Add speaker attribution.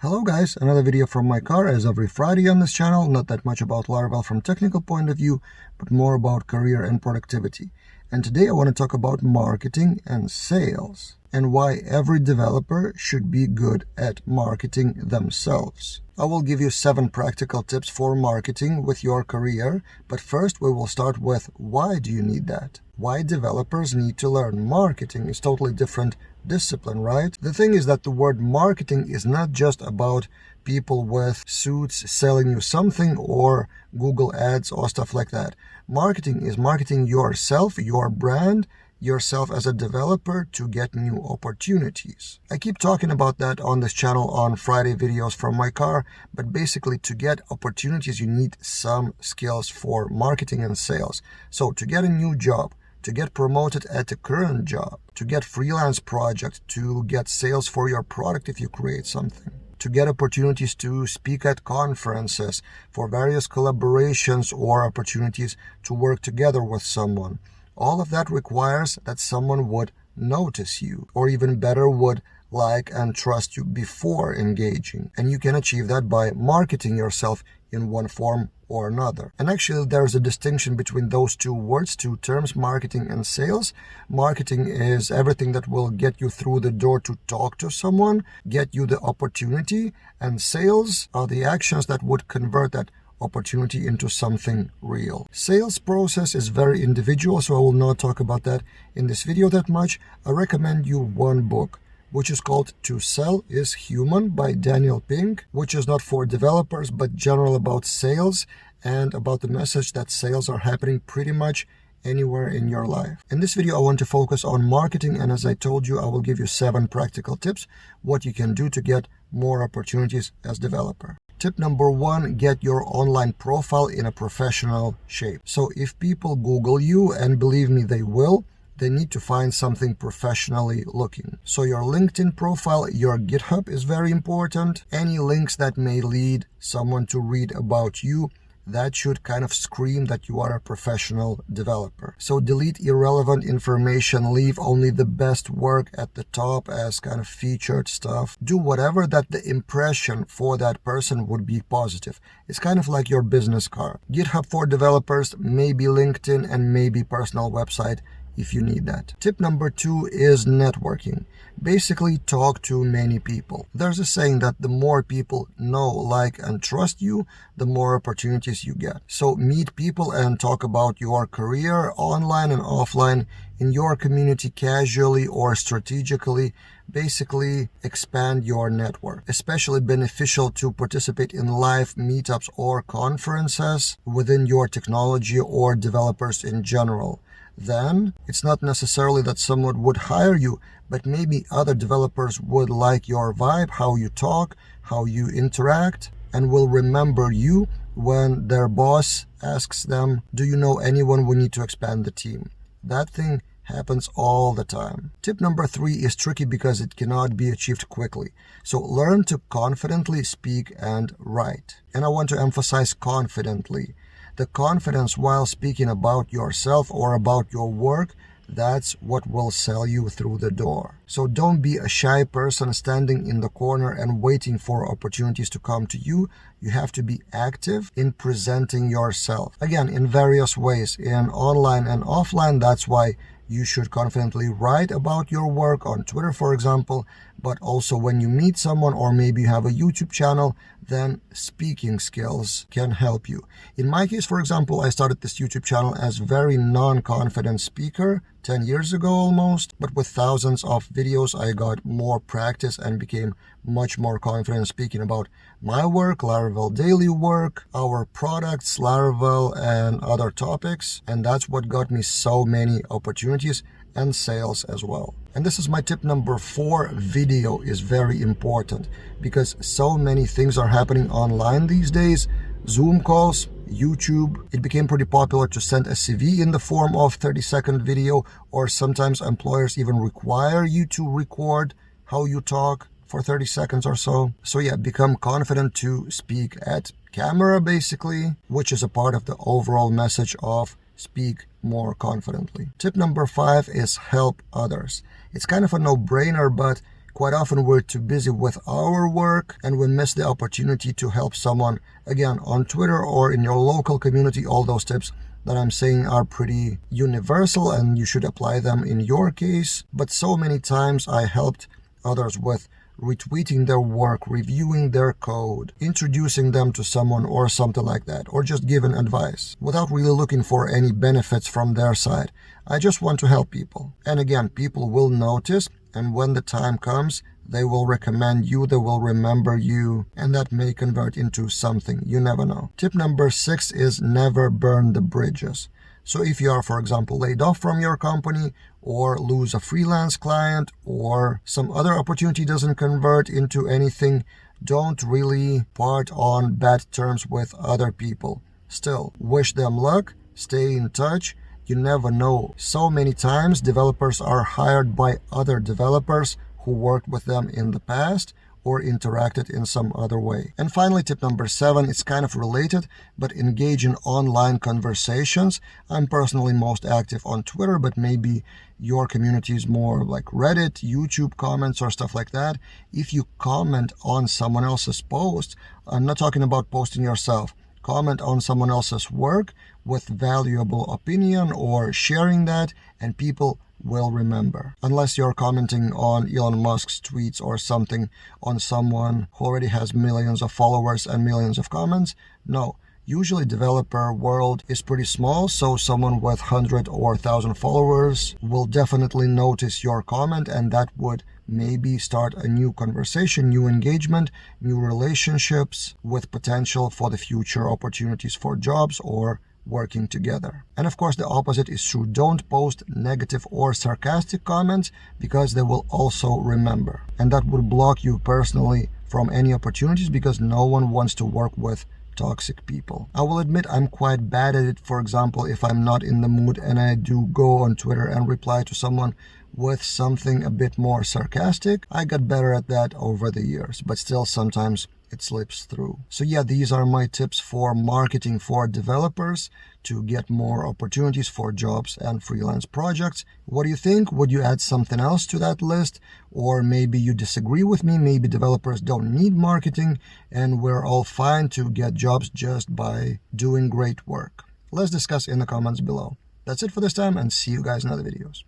Speaker 1: Hello guys, another video from my car as every Friday on this channel. Not that much about Laravel from technical point of view, but more about career and productivity. And today I want to talk about marketing and sales and why every developer should be good at marketing themselves. I will give you 7 practical tips for marketing with your career, but first we will start with why do you need that? Why developers need to learn marketing is totally different discipline, right? The thing is that the word marketing is not just about people with suits selling you something or Google ads or stuff like that. Marketing is marketing yourself, your brand, yourself as a developer to get new opportunities. I keep talking about that on this channel on Friday videos from my car, but basically to get opportunities you need some skills for marketing and sales. So to get a new job, to get promoted at a current job, to get freelance project, to get sales for your product if you create something, to get opportunities to speak at conferences, for various collaborations or opportunities to work together with someone. All of that requires that someone would notice you, or even better, would like and trust you before engaging. And you can achieve that by marketing yourself in one form or another. And actually there's a distinction between those two words, two terms, marketing and sales. Marketing is everything that will get you through the door to talk to someone, get you the opportunity, and sales are the actions that would convert that opportunity into something real. Sales process is very individual, so I will not talk about that in this video that much. I recommend you one book, which is called To Sell is Human by Daniel Pink, which is not for developers, but general about sales and about the message that sales are happening pretty much anywhere in your life. In this video, I want to focus on marketing, and as I told you, I will give you 7 practical tips, what you can do to get more opportunities as developer. Tip number 1, get your online profile in a professional shape. So if people Google you, and believe me, they will, they need to find something professionally looking. So your LinkedIn profile, your GitHub is very important. Any links that may lead someone to read about you, that should kind of scream that you are a professional developer. So delete irrelevant information, leave only the best work at the top as kind of featured stuff. Do whatever that the impression for that person would be positive. It's kind of like your business card. GitHub for developers, maybe LinkedIn, and maybe personal website if you need that. Tip number 2 is networking. Basically, talk to many people. There's a saying that the more people know, like, and trust you, the more opportunities you get. So meet people and talk about your career online and offline in your community casually or strategically. Basically, expand your network. Especially beneficial to participate in live meetups or conferences within your technology or developers in general. Then it's not necessarily that someone would hire you, but maybe other developers would like your vibe, how you talk, how you interact, and will remember you when their boss asks them, do you know anyone we need to expand the team? That thing happens all the time. Tip number 3 is tricky because it cannot be achieved quickly. So learn to confidently speak and write. And I want to emphasize confidently. The confidence while speaking about yourself or about your work, that's what will sell you through the door. So don't be a shy person standing in the corner and waiting for opportunities to come to you. You have to be active in presenting yourself. Again, in various ways, in online and offline. That's why you should confidently write about your work on Twitter, for example, but also when you meet someone or maybe you have a YouTube channel, then speaking skills can help you. In my case, for example, I started this YouTube channel as a very non-confident speaker 10 years ago almost, but with thousands of videos, I got more practice and became much more confident speaking about my work, Laravel daily work, our products, Laravel, and other topics. And that's what got me so many opportunities and sales as well. And this is my tip number 4. Video is very important because so many things are happening online these days. Zoom calls, YouTube. It became pretty popular to send a CV in the form of 30-second video, or sometimes employers even require you to record how you talk for 30 seconds or so. So yeah, become confident to speak at camera basically, which is a part of the overall message of speak more confidently. Tip number 5 is help others. It's kind of a no-brainer, but Quite often we're too busy with our work and we miss the opportunity to help someone, again, on Twitter or in your local community. All those tips that I'm saying are pretty universal and you should apply them in your case. But so many times I helped others with retweeting their work, reviewing their code, introducing them to someone or something like that, or just giving advice without really looking for any benefits from their side. I just want to help people. And again, people will notice, and when the time comes, they will recommend you, they will remember you, and that may convert into something. You never know. Tip number 6 is never burn the bridges. So if you are, for example, laid off from your company or lose a freelance client or some other opportunity doesn't convert into anything, don't really part on bad terms with other people. Still, wish them luck, stay in touch. You never know. So many times developers are hired by other developers who worked with them in the past or interacted in some other way. And finally, tip number 7, it's kind of related, but engage in online conversations. I'm personally most active on Twitter, but maybe your community is more like Reddit, YouTube comments or stuff like that. If you comment on someone else's post, I'm not talking about posting yourself, comment on someone else's work with valuable opinion or sharing that, and people will remember. Unless you're commenting on Elon Musk's tweets or something on someone who already has millions of followers and millions of comments. No, usually developer world is pretty small, so someone with 100 or 1,000 followers will definitely notice your comment, and that would maybe start a new conversation, new engagement, new relationships with potential for the future opportunities for jobs or working together. And of course, the opposite is true. Don't post negative or sarcastic comments because they will also remember. And that would block you personally from any opportunities because no one wants to work with toxic people. I will admit I'm quite bad at it. For example, if I'm not in the mood and I do go on Twitter and reply to someone with something a bit more sarcastic, I got better at that over the years, but still sometimes it slips through. So yeah, these are my tips for marketing for developers to get more opportunities for jobs and freelance projects. What do you think? Would you add something else to that list? Or maybe you disagree with me, maybe developers don't need marketing and we're all fine to get jobs just by doing great work. Let's discuss in the comments below. That's it for this time, and see you guys in other videos.